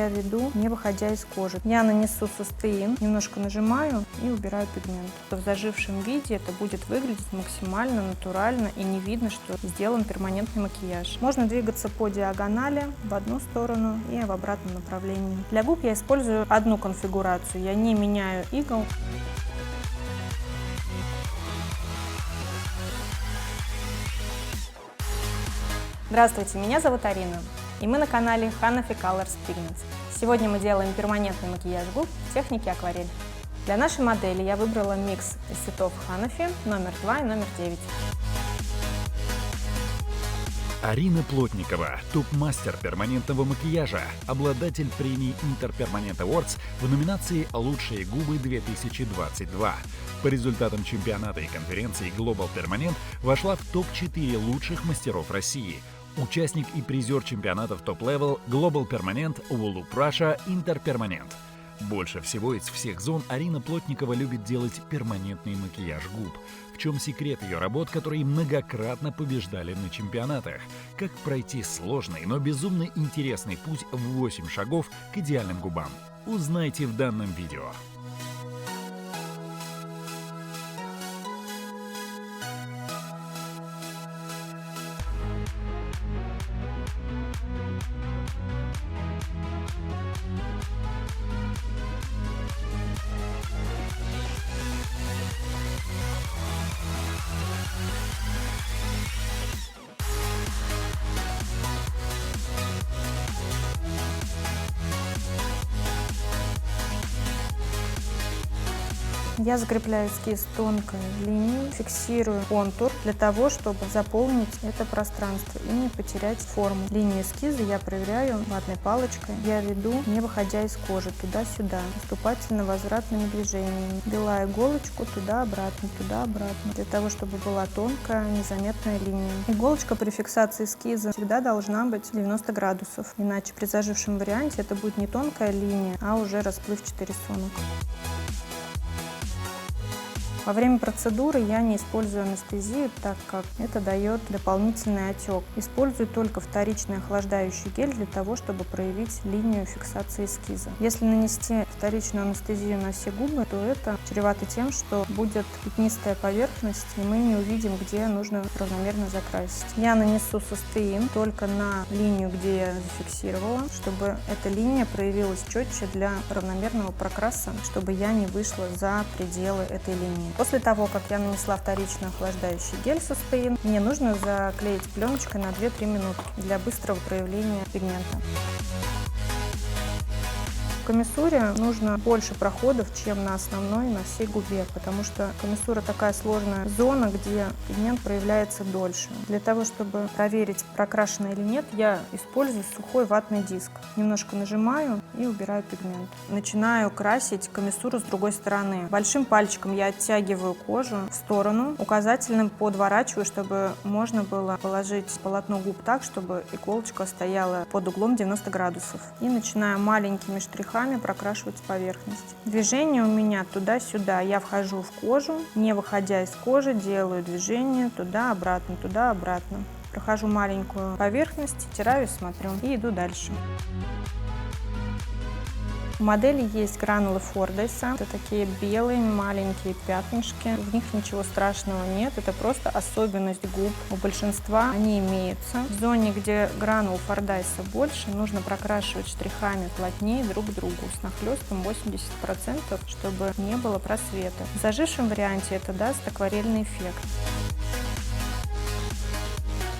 я веду, не выходя из кожи. Я нанесу сустеин, немножко нажимаю и убираю пигмент. В зажившем виде это будет выглядеть максимально натурально и не видно, что сделан перманентный макияж. Можно двигаться по диагонали в одну сторону и в обратном направлении. Для губ я использую одну конфигурацию, я не меняю игл. Здравствуйте, меня зовут Арина, и мы на канале Hanafi Colors Pigments. Сегодня мы делаем перманентный макияж губ в технике акварель. Для нашей модели я выбрала микс из цветов Hanafi номер 2 и номер 9. Арина Плотникова, топ-мастер перманентного макияжа, обладатель премии Interpermanent Awards в номинации «Лучшие губы 2022». По результатам чемпионата и конференции Global Permanent вошла в топ-4 лучших мастеров России. Участник и призер чемпионатов топ-левел Global Permanent, Wolup Russia, Interpermanent. Больше всего из всех зон Арина Плотникова любит делать перманентный макияж губ. В чем секрет ее работ, которые многократно побеждали на чемпионатах? Как пройти сложный, но безумно интересный путь в 8 шагов к идеальным губам? Узнайте в данном видео. Я закрепляю эскиз тонкой линией, фиксирую контур для того, чтобы заполнить это пространство и не потерять форму. Линию эскиза я проверяю ватной палочкой. Я веду, не выходя из кожи, туда-сюда, поступательно-возвратными движениями. Вела иголочку туда-обратно, для того, чтобы была тонкая, незаметная линия. Иголочка при фиксации эскиза всегда должна быть 90 градусов, иначе при зажившем варианте это будет не тонкая линия, а уже расплывчатый рисунок. Во время процедуры я не использую анестезию, так как это дает дополнительный отек. Использую только вторичный охлаждающий гель для того, чтобы проявить линию фиксации эскиза. Если нанести вторичную анестезию на все губы, то это чревато тем, что будет пятнистая поверхность, и мы не увидим, где нужно равномерно закрасить. Я нанесу сустеин только на линию, где я зафиксировала, чтобы эта линия проявилась четче для равномерного прокраса, чтобы я не вышла за пределы этой линии. После того, как я нанесла вторичный охлаждающий гель сустеин, мне нужно заклеить пленочкой на 2-3 минутки для быстрого проявления пигмента. В комиссуре нужно больше проходов, чем на основной, на всей губе, потому что комиссура такая сложная зона, где пигмент проявляется дольше. Для того, чтобы проверить, прокрашено или нет, я использую сухой ватный диск. Немножко нажимаю и убираю пигмент. Начинаю красить комиссуру с другой стороны. Большим пальчиком я оттягиваю кожу в сторону, указательным подворачиваю, чтобы можно было положить полотно губ так, чтобы иголочка стояла под углом 90 градусов. И начинаю маленькими штрихами прокрашивать поверхность. Движение у меня туда-сюда. Я вхожу в кожу, не выходя из кожи, делаю движение туда-обратно, туда-обратно. Прохожу маленькую поверхность, стираю, смотрю и иду дальше. У модели есть гранулы Фордайса. Это такие белые маленькие пятнышки. В них ничего страшного нет. Это просто особенность губ. У большинства они имеются. В зоне, где гранул Фордайса больше, нужно прокрашивать штрихами плотнее друг к другу с нахлестом 80%, чтобы не было просвета. В зажившем варианте это даст акварельный эффект.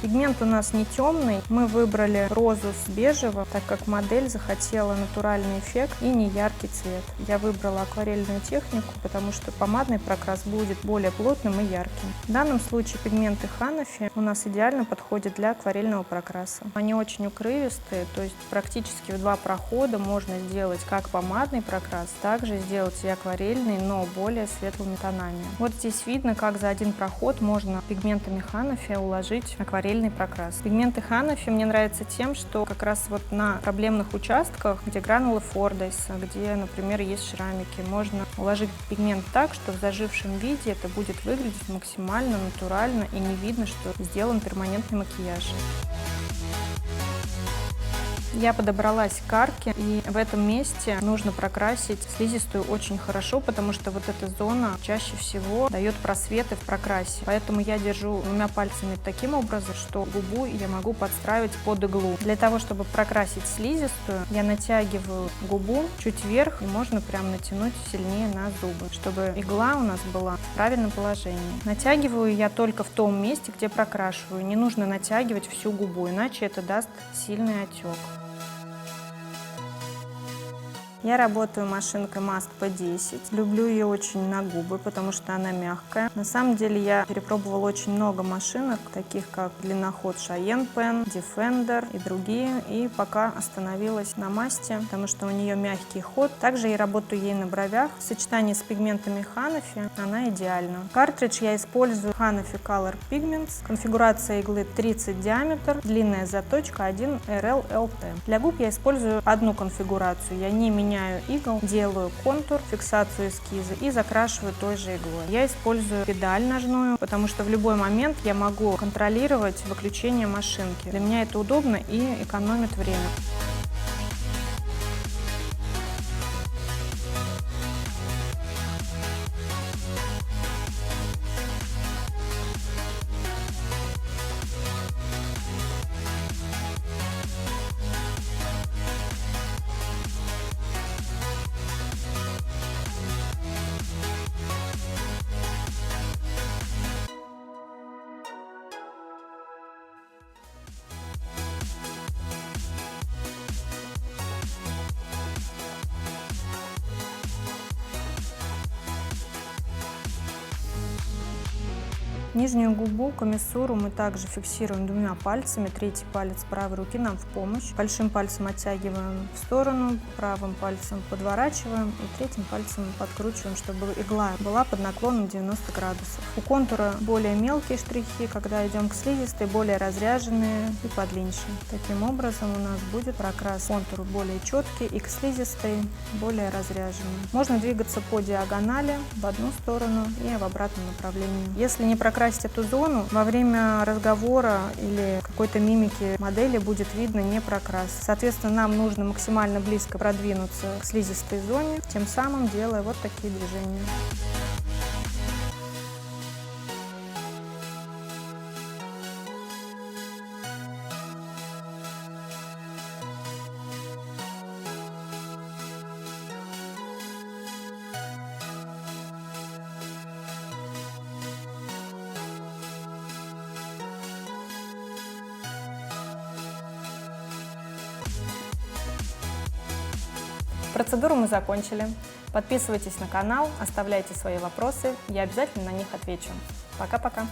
Пигмент у нас не темный, мы выбрали розу с бежевым, так как модель захотела натуральный эффект и не яркий цвет. Я выбрала акварельную технику, потому что помадный прокрас будет более плотным и ярким. В данном случае пигменты Hanafi у нас идеально подходят для акварельного прокраса. Они очень укрывистые, то есть практически в 2 прохода можно сделать как помадный прокрас, также сделать и акварельный, но более светлыми тонами. Вот здесь видно, как за один проход можно пигментами Hanafi уложить акварельный прокрас. Пигменты Hanafi мне нравятся тем, что как раз вот на проблемных участках, где гранулы Фордайса, где, например, есть шрамики, можно уложить пигмент так, что в зажившем виде это будет выглядеть максимально натурально и не видно, что сделан перманентный макияж. Я подобралась к арке, и в этом месте нужно прокрасить слизистую очень хорошо, потому что вот эта зона чаще всего дает просветы в прокрасе. Поэтому я держу двумя пальцами таким образом, что губу я могу подстраивать под иглу. Для того, чтобы прокрасить слизистую, я натягиваю губу чуть вверх, и можно прям натянуть сильнее на зубы, чтобы игла у нас была в правильном положении. Натягиваю я только в том месте, где прокрашиваю. Не нужно натягивать всю губу, иначе это даст сильный отек. Я работаю машинкой Mast P10. Люблю ее очень на губы, потому что она мягкая. На самом деле я перепробовала очень много машинок, таких как длинноход Cheyenne Pen, Defender и другие. И пока остановилась на Масте, потому что у нее мягкий ход. Также я работаю ей на бровях. В сочетании с пигментами Hanafi она идеальна. Картридж я использую Hanafi Color Pigments. Конфигурация иглы 30 диаметр, длинная заточка 1 RL-LT. Для губ я использую одну конфигурацию. Я не меняю игл, делаю контур, фиксацию эскиза и закрашиваю той же иглой. Я использую педаль ножную, потому что в любой момент я могу контролировать выключение машинки. Для меня это удобно и экономит время. Нижнюю губу, комиссуру мы также фиксируем двумя пальцами. Третий палец правой руки нам в помощь. Большим пальцем оттягиваем в сторону, правым пальцем подворачиваем и третьим пальцем подкручиваем, чтобы игла была под наклоном 90 градусов. У контура более мелкие штрихи, когда идем к слизистой, более разряженные и подлиннее. Таким образом у нас будет прокрас контура более четкий и к слизистой более разряженный. Можно двигаться по диагонали в одну сторону и в обратном направлении. Если не прокрасить эту зону, во время разговора или какой-то мимики модели будет видно не прокрас. Соответственно, нам нужно максимально близко продвинуться к слизистой зоне, тем самым делая вот такие движения. Процедуру мы закончили. Подписывайтесь на канал, оставляйте свои вопросы, я обязательно на них отвечу. Пока-пока!